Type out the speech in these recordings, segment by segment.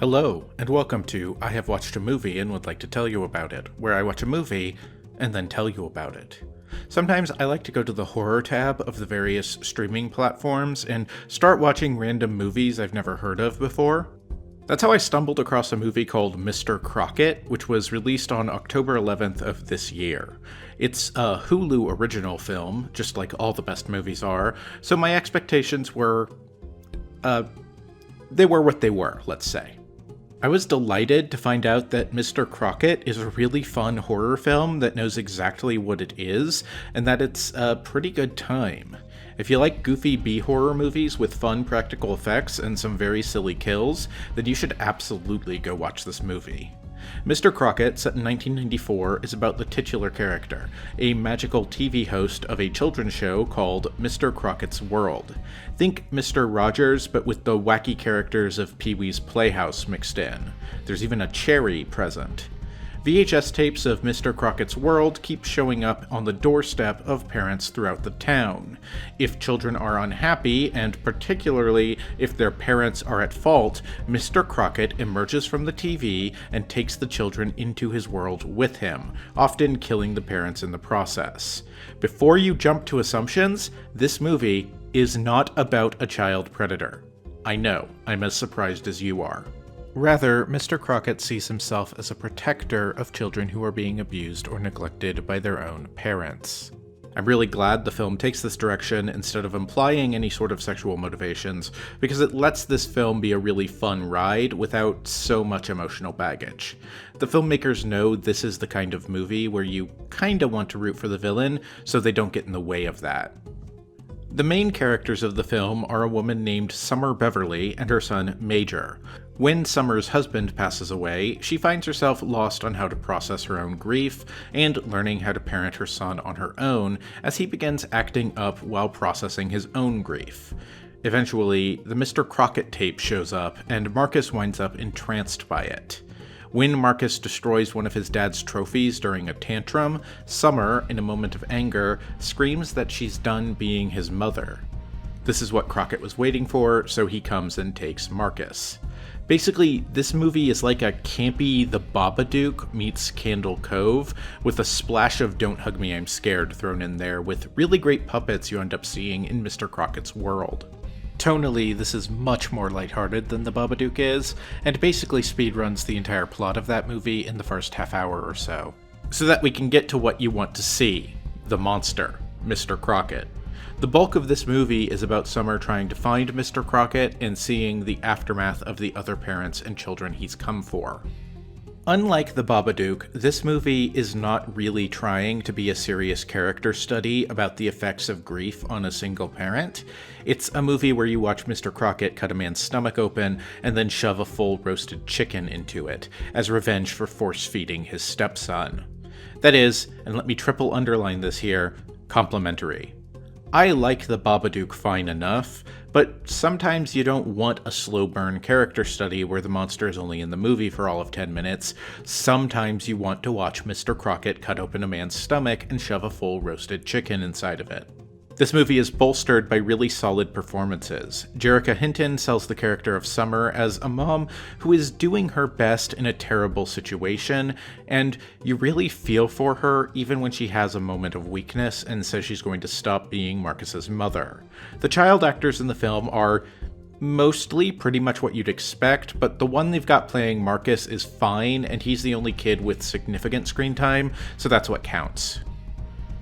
Hello, and welcome to I Have Watched a Movie and Would Like to Tell You About It, where I watch a movie and then tell you about it. Sometimes I like to go to the horror tab of the various streaming platforms and start watching random movies I've never heard of before. That's how I stumbled across a movie called Mr. Crocket, which was released on October 11th of this year. It's a Hulu original film, just like all the best movies are, so my expectations were, they were what they were, let's say. I was delighted to find out that Mr. Crocket is a really fun horror film that knows exactly what it is, and that it's a pretty good time. If you like goofy B-horror movies with fun practical effects and some very silly kills, then you should absolutely go watch this movie. Mr. Crocket, set in 1994, is about the titular character, a magical TV host of a children's show called Mr. Crocket's World. Think Mr. Rogers, but with the wacky characters of Pee-wee's Playhouse mixed in. There's even a cherry present. VHS tapes of Mr. Crocket's World keep showing up on the doorstep of parents throughout the town. If children are unhappy, and particularly if their parents are at fault, Mr. Crocket emerges from the TV and takes the children into his world with him, often killing the parents in the process. Before you jump to assumptions, this movie is not about a child predator. I know, I'm as surprised as you are. Rather, Mr. Crocket sees himself as a protector of children who are being abused or neglected by their own parents. I'm really glad the film takes this direction instead of implying any sort of sexual motivations, because it lets this film be a really fun ride without so much emotional baggage. The filmmakers know this is the kind of movie where you kinda want to root for the villain, so they don't get in the way of that. The main characters of the film are a woman named Summer Beverly and her son Major. When Summer's husband passes away, she finds herself lost on how to process her own grief and learning how to parent her son on her own as he begins acting up while processing his own grief. Eventually, the Mr. Crocket tape shows up and Marcus winds up entranced by it. When Marcus destroys one of his dad's trophies during a tantrum, Summer, in a moment of anger, screams that she's done being his mother. This is what Crocket was waiting for, so he comes and takes Marcus. Basically, this movie is like a campy The Babadook meets Candle Cove, with a splash of Don't Hug Me, I'm Scared thrown in there, with really great puppets you end up seeing in Mr. Crocket's World. Tonally, this is much more lighthearted than The Babadook is, and basically speedruns the entire plot of that movie in the first half hour or so. So that we can get to what you want to see, the monster, Mr. Crocket. The bulk of this movie is about Summer trying to find Mr. Crocket and seeing the aftermath of the other parents and children he's come for. Unlike The Babadook, this movie is not really trying to be a serious character study about the effects of grief on a single parent. It's a movie where you watch Mr. Crocket cut a man's stomach open and then shove a full roasted chicken into it, as revenge for force-feeding his stepson. That is, and let me triple underline this here, complimentary. I like The Babadook fine enough, but sometimes you don't want a slow burn character study where the monster is only in the movie for all of 10 minutes. Sometimes you want to watch Mr. Crocket cut open a man's stomach and shove a full roasted chicken inside of it. This movie is bolstered by really solid performances. Jerrika Hinton sells the character of Summer as a mom who is doing her best in a terrible situation, and you really feel for her even when she has a moment of weakness and says she's going to stop being Marcus's mother. The child actors in the film are mostly pretty much what you'd expect, but the one they've got playing Marcus is fine, and he's the only kid with significant screen time, so that's what counts.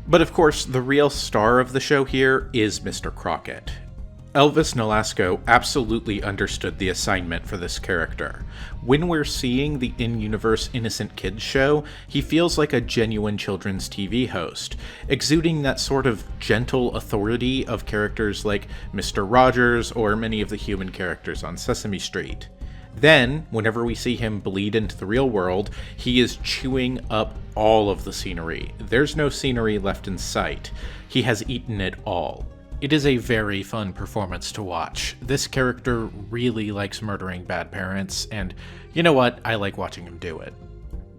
But of course, the real star of the show here is Mr. Crocket. Elvis Nolasco absolutely understood the assignment for this character. When we're seeing the in-universe Innocent Kids show, he feels like a genuine children's TV host, exuding that sort of gentle authority of characters like Mr. Rogers or many of the human characters on Sesame Street. Then, whenever we see him bleed into the real world, he is chewing up all of the scenery. There's no scenery left in sight. He has eaten it all. It is a very fun performance to watch. This character really likes murdering bad parents, and you know what? I like watching him do it.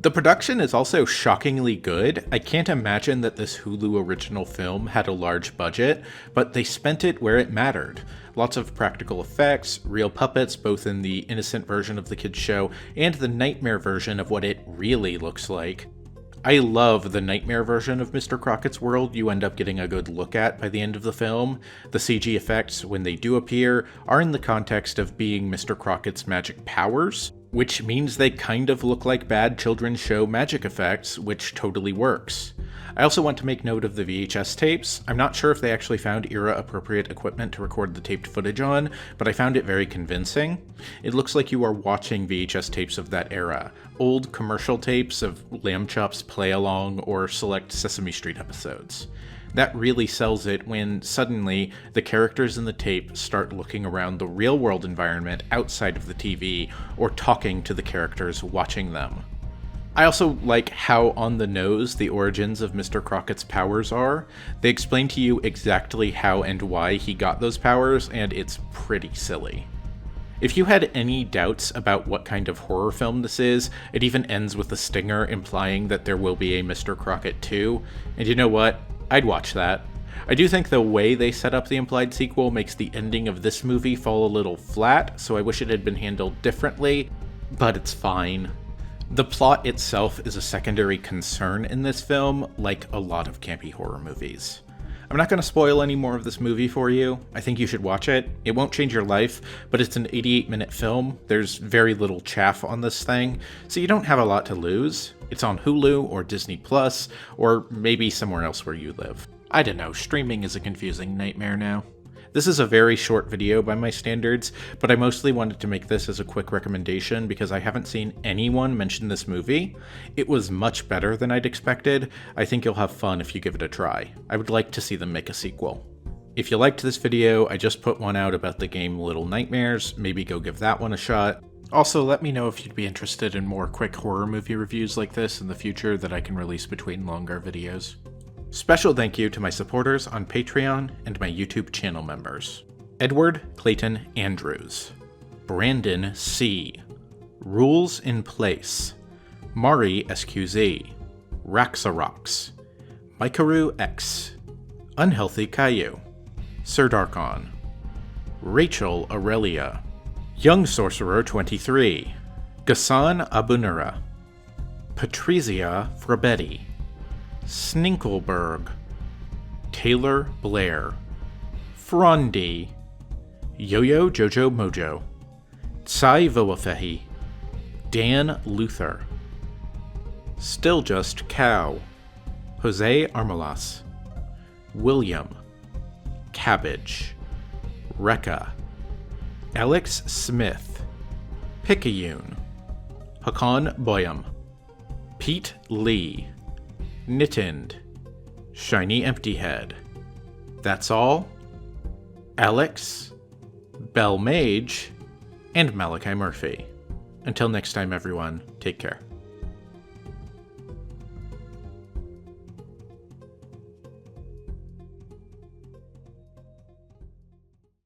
The production is also shockingly good. I can't imagine that this Hulu original film had a large budget, but they spent it where it mattered. Lots of practical effects, real puppets, both in the innocent version of the kids' show and the nightmare version of what it really looks like. I love the nightmare version of Mr. Crockett's world you end up getting a good look at by the end of the film. The CG effects, when they do appear, are in the context of being Mr. Crockett's magic powers, which means they kind of look like bad children's show magic effects, which totally works. I also want to make note of the VHS tapes. I'm not sure if they actually found era-appropriate equipment to record the taped footage on, but I found it very convincing. It looks like you are watching VHS tapes of that era, old commercial tapes of Lamb Chop's Play Along or select Sesame Street episodes. That really sells it when suddenly the characters in the tape start looking around the real-world environment outside of the TV or talking to the characters watching them. I also like how on the nose the origins of Mr. Crockett's powers are. They explain to you exactly how and why he got those powers, and it's pretty silly. If you had any doubts about what kind of horror film this is, it even ends with a stinger implying that there will be a Mr. Crockett 2, and you know what? I'd watch that. I do think the way they set up the implied sequel makes the ending of this movie fall a little flat, so I wish it had been handled differently, but it's fine. The plot itself is a secondary concern in this film, like a lot of campy horror movies. I'm not going to spoil any more of this movie for you. I think you should watch it. It won't change your life, but it's an 88-minute film. There's very little chaff on this thing, so you don't have a lot to lose. It's on Hulu or Disney Plus, or maybe somewhere else where you live. I don't know, streaming is a confusing nightmare now. This is a very short video by my standards, but I mostly wanted to make this as a quick recommendation because I haven't seen anyone mention this movie. It was much better than I'd expected. I think you'll have fun if you give it a try. I would like to see them make a sequel. If you liked this video, I just put one out about the game Little Nightmares. Maybe go give that one a shot. Also, let me know if you'd be interested in more quick horror movie reviews like this in the future that I can release between longer videos. Special thank you to my supporters on Patreon and my YouTube channel members. Edward Clayton Andrews, Brandon C, Rules in Place, Mari SQZ, Raxarox, Mikaru X, Unhealthy Caillou, Sir Darkon, Rachel Aurelia, Young Sorcerer 23, Ghassan Abunura, Patrizia Frabetti, Sninkelberg, Taylor Blair, Frondi, Yo-Yo Jojo Mojo, Tsai Voafehi, Dan Luther, Still Just Cow, Jose Armalas, William, Cabbage, Rekka, Alex Smith, Picayune, Hakan Boyam, Pete Lee, Knittind, Shiny Empty Head, That's All, Alex, Bell Mage, and Malachi Murphy. Until next time, everyone, take care.